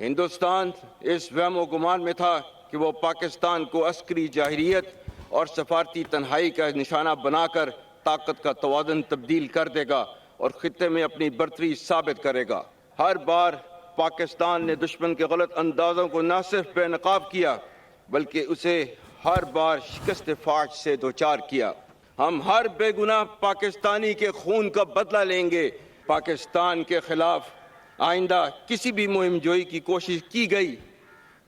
ہندوستان اس وہم و گمان میں تھا کہ وہ پاکستان کو عسکری جارحیت اور سفارتی تنہائی کا نشانہ بنا کر طاقت کا توازن تبدیل کر دے گا اور خطے میں اپنی برتری ثابت کرے گا۔ ہر بار پاکستان نے دشمن کے غلط اندازوں کو نہ صرف بے نقاب کیا بلکہ اسے ہر بار شکست فاش سے دوچار کیا۔ ہم ہر بے گناہ پاکستانی کے خون کا بدلہ لیں گے۔ پاکستان کے خلاف آئندہ کسی بھی مہم جوئی کی کوشش کی گئی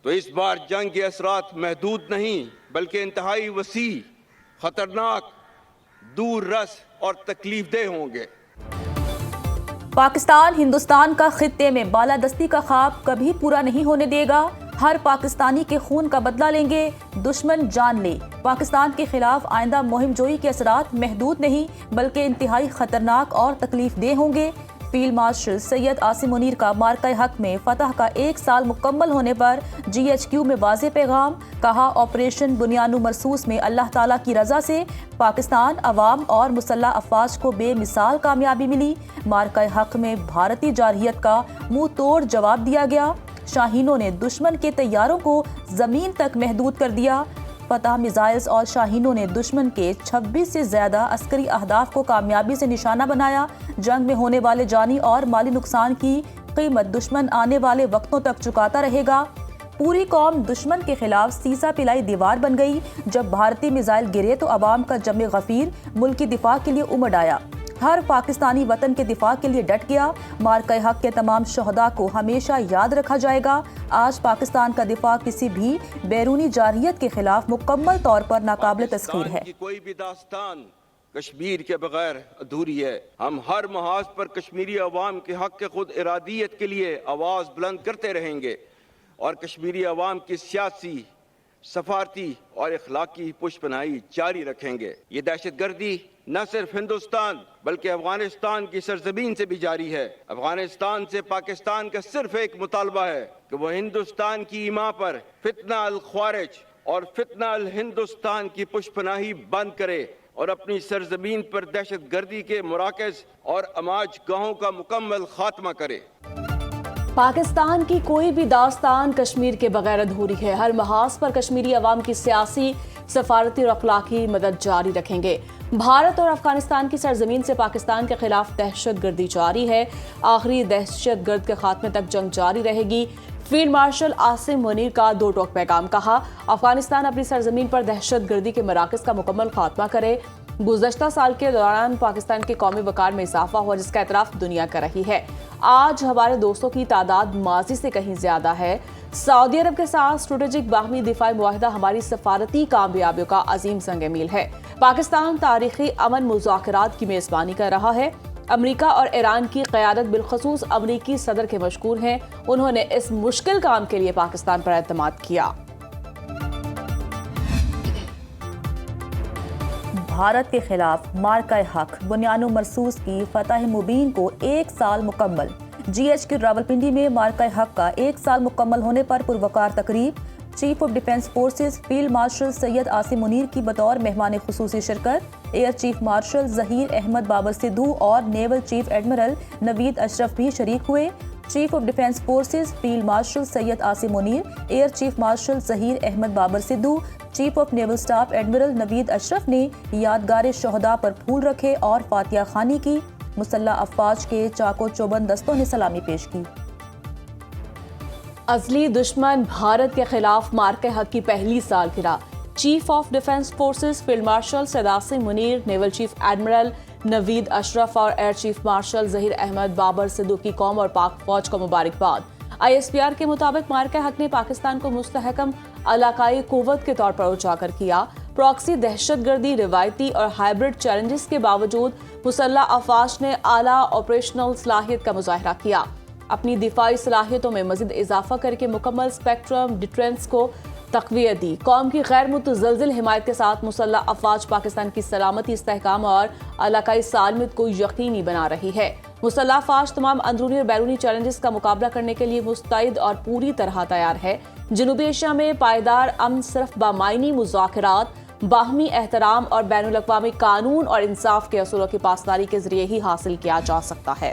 تو اس بار جنگ کے اثرات محدود نہیں بلکہ انتہائی وسیع، خطرناک، دور رس اور تکلیف دہ ہوں گے۔ پاکستان ہندوستان کا خطے میں بالادستی کا خواب کبھی پورا نہیں ہونے دے گا۔ ہر پاکستانی کے خون کا بدلہ لیں گے، دشمن جان لے۔ پاکستان کے خلاف آئندہ مہم جوئی کے اثرات محدود نہیں بلکہ انتہائی خطرناک اور تکلیف دہ ہوں گے۔ فیلڈ مارشل سید عاصم منیر کا مارکہ حق میں فتح کا 1 سال مکمل ہونے پر GHQ میں واضح پیغام، کہا آپریشن بنیانو مرصوص میں اللہ تعالیٰ کی رضا سے پاکستان عوام اور مسلح افواج کو بے مثال کامیابی ملی۔ مارکہ حق میں بھارتی جارحیت کا منہ توڑ جواب دیا گیا۔ شاہینوں نے دشمن کے طیاروں کو زمین تک محدود کر دیا۔ فتح میزائلز اور شاہینوں نے دشمن کے 26 سے زیادہ عسکری اہداف کو کامیابی سے نشانہ بنایا۔ جنگ میں ہونے والے جانی اور مالی نقصان کی قیمت دشمن آنے والے وقتوں تک چکاتا رہے گا۔ پوری قوم دشمن کے خلاف سیسا پلائی دیوار بن گئی۔ جب بھارتی میزائل گرے تو عوام کا جم غفیر ملک کی دفاع کے لیے امڑ آیا۔ ہر پاکستانی وطن کے دفاع کے لیے ڈٹ گیا۔ مارکہ حق کے تمام شہداء کو ہمیشہ یاد رکھا جائے گا۔ آج پاکستان کا دفاع کسی بھی بیرونی جارحیت کے خلاف مکمل طور پر ناقابل تسخیر ہے۔ کوئی بھی داستان کشمیر کے بغیر ادھوری ہے۔ ہم ہر محاذ پر کشمیری عوام کے حق کے خود ارادیت کے لیے آواز بلند کرتے رہیں گے اور کشمیری عوام کی سیاسی، سفارتی اور اخلاقی پشپناہی جاری رکھیں گے۔ یہ دہشت گردی نہ صرف ہندوستان بلکہ افغانستان کی سرزمین سے بھی جاری ہے۔ افغانستان سے پاکستان کا صرف ایک مطالبہ ہے کہ وہ ہندوستان کی ایما پر فتنہ الخوارج اور فتنہ الہندوستان کی پشپناہی بند کرے اور اپنی سرزمین پر دہشت گردی کے مراکز اور اماج گاہوں کا مکمل خاتمہ کرے۔ پاکستان کی کوئی بھی داستان کشمیر کے بغیر ادھوری ہے۔ ہر محاذ پر کشمیری عوام کی سیاسی، سفارتی اور اخلاقی مدد جاری رکھیں گے۔ بھارت اور افغانستان کی سرزمین سے پاکستان کے خلاف دہشت گردی جاری ہے۔ آخری دہشت گرد کے خاتمے تک جنگ جاری رہے گی۔ فیلڈ مارشل عاصم منیر کا 2 ٹوک پیغام، کہا افغانستان اپنی سرزمین پر دہشت گردی کے مراکز کا مکمل خاتمہ کرے۔ گزشتہ سال کے دوران پاکستان کے قومی وقار میں اضافہ ہوا جس کا اعتراف دنیا کر رہی ہے۔ آج ہمارے دوستوں کی تعداد ماضی سے کہیں زیادہ ہے۔ سعودی عرب کے ساتھ اسٹریٹجک باہمی دفاعی معاہدہ ہماری سفارتی کامیابیوں کا عظیم سنگ میل ہے۔ پاکستان تاریخی امن مذاکرات کی میزبانی کر رہا ہے۔ امریکہ اور ایران کی قیادت بالخصوص امریکی صدر کے مشکور ہیں۔ انہوں نے اس مشکل کام کے لیے پاکستان پر اعتماد کیا۔ بھارت کے خلاف مارکہ حق بنیانو مرصوص کی فتح مبین کو 1 سال مکمل۔ GHQ راولپنڈی میں مارکہ حق کا 1 سال مکمل ہونے پر پروقار تقریب۔ Chief of defence forces field marshal Syed Asim Munir کی بطور مہمان خصوصی شرکت۔ Air chief marshal Zaheer Ahmed Babar Sidhu اور naval chief admiral Naveed Ashraf بھی شریک ہوئے۔ Chief of defence forces field marshal Syed Asim Munir, air chief marshal Zaheer Ahmed Babar Sidhu, chief of naval staff admiral Naveed Ashraf نے یادگار شہداء پر پھول رکھے اور فاتحہ خوانی کی۔ مسلح افواج کے چاق و چوبند دستوں نے سلامی پیش کی۔ ازلی دشمن بھارت کے خلاف مارکہ حق کی پہلی سالگرہ۔ Chief of defence forces field marshal Syed Asim Munir, naval chief admiral Naveed Ashraf اور air chief marshal Zaheer Ahmed Babar Sidhu کی قوم اور پاک فوج کو مبارکباد۔ ISPR کے مطابق مارکہ حق نے پاکستان کو مستحکم علاقائی قوت کے طور پر اجاگر کیا۔ پراکسی دہشت گردی، روایتی اور ہائبرڈ چیلنجز کے باوجود مسلح افواج نے اعلیٰ آپریشنل صلاحیت کا مظاہرہ کیا۔ اپنی دفاعی صلاحیتوں میں مزید اضافہ کر کے مکمل اسپیکٹرم ڈیٹرنس کو تقویت دی۔ قوم کی غیر متزلزل حمایت کے ساتھ مسلح افواج پاکستان کی سلامتی، استحکام اور علاقائی سالمیت کو یقینی بنا رہی ہے۔ مسلح افواج تمام اندرونی اور بیرونی چیلنجز کا مقابلہ کرنے کے لیے مستعد اور پوری طرح تیار ہے۔ جنوبی ایشیا میں پائیدار امن صرف بامعنی مذاکرات، باہمی احترام اور بین الاقوامی قانون اور انصاف کے اصولوں کی پاسداری کے ذریعے ہی حاصل کیا جا سکتا ہے۔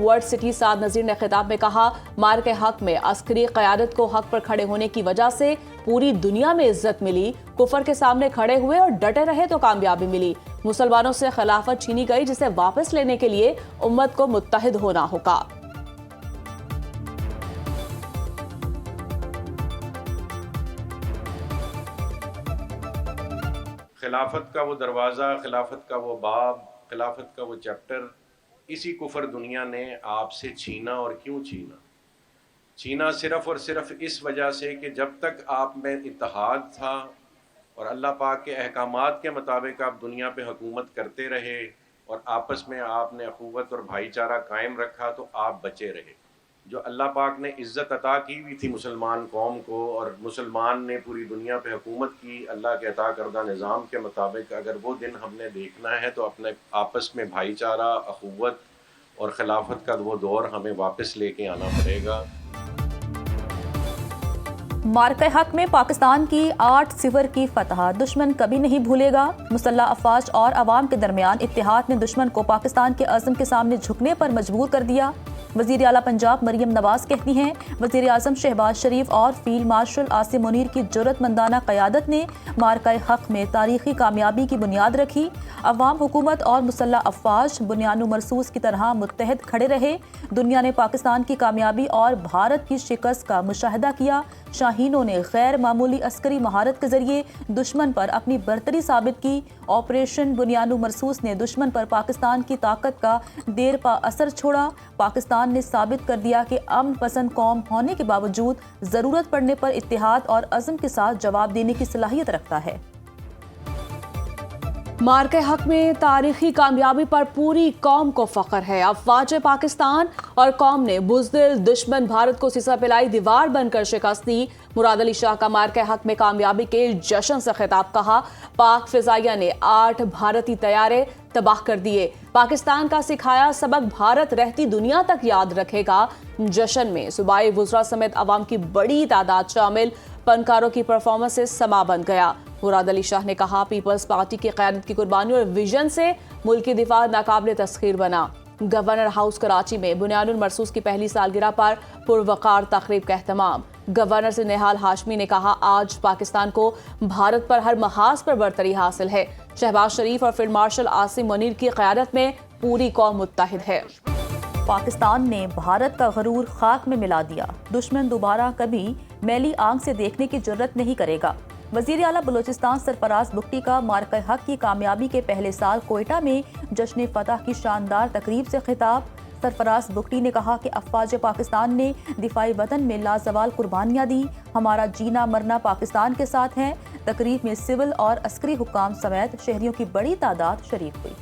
ورلڈ سٹی سعد نذیر نے خطاب میں کہا، مارکے حق میں عسکری قیادت کو حق پر کھڑے ہونے کی وجہ سے پوری دنیا میں عزت ملی، کفر کے سامنے کھڑے ہوئے اور ڈٹے رہے تو کامیابی ملی۔ مسلمانوں سے خلافت چھینی گئی جسے واپس لینے کے لیے امت کو متحد ہونا ہوگا۔ خلافت کا وہ دروازہ، خلافت کا وہ باب، خلافت کا وہ چیپٹر اسی کفر دنیا نے آپ سے چھینا۔ اور کیوں چھینا؟ چھینا صرف اور صرف اس وجہ سے کہ جب تک آپ میں اتحاد تھا اور اللہ پاک کے احکامات کے مطابق آپ دنیا پہ حکومت کرتے رہے اور آپس میں آپ نے اخوت اور بھائی چارہ قائم رکھا تو آپ بچے رہے۔ جو اللہ پاک نے عزت عطا کی ہوئی تھی مسلمان قوم کو، اور مسلمان نے پوری دنیا پہ حکومت کی اللہ کے عطا کردہ نظام کے مطابق، اگر وہ دن ہم نے دیکھنا ہے تو اپنے آپس میں بھائی چارہ، اخوت اور خلافت کا وہ دور ہمیں واپس لے کے آنا پڑے گا۔ مارکہ حق میں پاکستان کی 8-0 کی فتح دشمن کبھی نہیں بھولے گا۔ مسلح افواج اور عوام کے درمیان اتحاد نے دشمن کو پاکستان کے عزم کے سامنے جھکنے پر مجبور کر دیا۔ وزیر اعلیٰ پنجاب مریم نواز کہتی ہیں، وزیر اعظم شہباز شریف اور فیلڈ مارشل عاصم منیر کی جرأت مندانہ قیادت نے مارکہ حق میں تاریخی کامیابی کی بنیاد رکھی۔ عوام، حکومت اور مسلح افواج بنیان و مرصوص کی طرح متحد کھڑے رہے۔ دنیا نے پاکستان کی کامیابی اور بھارت کی شکست کا مشاہدہ کیا۔ شاہینوں نے غیر معمولی عسکری مہارت کے ذریعے دشمن پر اپنی برتری ثابت کی۔ آپریشن بنیان و مرصوص نے دشمن پر پاکستان کی طاقت کا دیر پا اثر چھوڑا۔ پاکستان نے ثابت کر دیا کہ امن پسند قوم ہونے کے باوجود ضرورت پڑنے پر اتحاد اور عزم کے ساتھ جواب دینے کی صلاحیت رکھتا ہے۔ مارکے حق میں تاریخی کامیابی پر پوری قوم کو فخر ہے۔ افواج پاکستان اور قوم نے بزدل دشمن بھارت کو سیسا پلائی دیوار بن کر شکست دی۔ مراد علی شاہ کا مارکے حق میں کامیابی کے جشن سے خطاب، کہا پاک فضائیہ نے 8 بھارتی طیارے تباہ کر دیے۔ پاکستان کا سکھایا سبق بھارت رہتی دنیا تک یاد رکھے گا۔ جشن میں صوبائی وزراء سمیت عوام کی بڑی تعداد شامل، فنکاروں کی پرفارمنس سے سما بن گیا۔ مراد علی شاہ نے کہا پیپلز پارٹی کی قیادت کی قربانی اور ویژن سے ملکی دفاع ناقابل تسخیر بنا۔ گورنر ہاؤس کراچی میں بنیان المرصوص کی پہلی سالگرہ پر پروقار تقریب کا اہتمام۔ گورنر سے نہال ہاشمی نے کہا آج پاکستان کو بھارت پر ہر محاذ پر برتری حاصل ہے۔ شہباز شریف اور فیلڈ مارشل عاصم منیر کی قیادت میں پوری قوم متحد ہے۔ پاکستان نے بھارت کا غرور خاک میں ملا دیا، دشمن دوبارہ کبھی میلی آنکھ سے دیکھنے کی جرت نہیں کرے گا۔ وزیر اعلیٰ بلوچستان سرفراز بگٹی کا مارکہ حق کی کامیابی کے پہلے سال کوئٹہ میں جشن فتح کی شاندار تقریب سے خطاب۔ سرفراز بگٹی نے کہا کہ افواج پاکستان نے دفاعی وطن میں لازوال قربانیاں دی، ہمارا جینا مرنا پاکستان کے ساتھ ہے۔ تقریب میں سول اور عسکری حکام سمیت شہریوں کی بڑی تعداد شریک ہوئی۔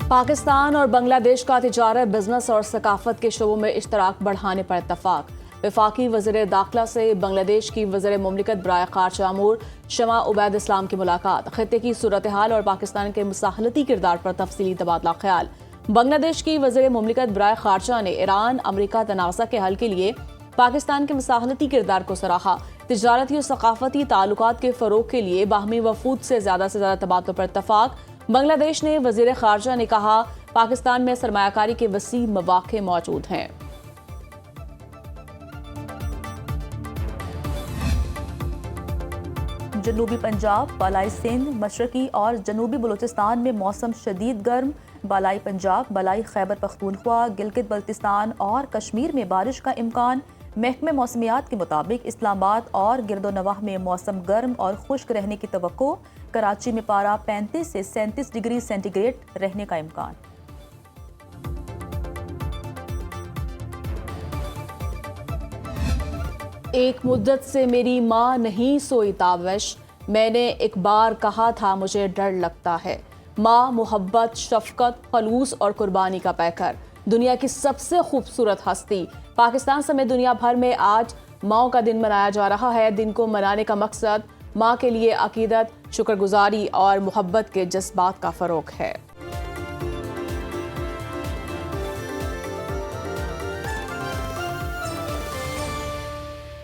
پاکستان اور بنگلہ دیش کا تجارت، بزنس اور ثقافت کے شعبوں میں اشتراک بڑھانے پر اتفاق۔ وفاقی وزیر داخلہ سے بنگلہ دیش کی وزیر مملکت برائے خارجہ امور شمع عبید اسلام کی ملاقات، خطے کی صورتحال اور پاکستان کے مساحلتی کردار پر تفصیلی تبادلہ خیال۔ بنگلہ دیش کی وزیر مملکت برائے خارجہ نے ایران امریکہ تنازع کے حل کے لیے پاکستان کے مساحلتی کردار کو سراہا۔ تجارتی اور ثقافتی تعلقات کے فروغ کے لیے باہمی وفود سے زیادہ تبادلوں پر اتفاق۔ بنگلہ دیش نے وزیر خارجہ نے کہا پاکستان میں سرمایہ کاری کے وسیع مواقع موجود ہیں۔ جنوبی پنجاب، بالائی سندھ، مشرقی اور جنوبی بلوچستان میں موسم شدید گرم، بالائی پنجاب، بالائی خیبر پختونخوا، گلگت بلتستان اور کشمیر میں بارش کا امکان۔ محکمہ موسمیات کے مطابق اسلام آباد اور گرد و نواح میں موسم گرم اور خشک رہنے کی توقع، کراچی میں پارہ 35 سے 37 ڈگری سینٹی گریڈ رہنے کا امکان۔ ایک مدت سے میری ماں نہیں سوئی تابش، میں نے ایک بار کہا تھا مجھے ڈر لگتا ہے۔ ماں محبت، شفقت، خلوص اور قربانی کا پیکر، دنیا کی سب سے خوبصورت ہستی۔ پاکستان سمیت دنیا بھر میں آج ماؤں کا دن منایا جا رہا ہے۔ دن کو منانے کا مقصد ماں کے لیے عقیدت، شکر گزاری اور محبت کے جذبات کا فروغ ہے۔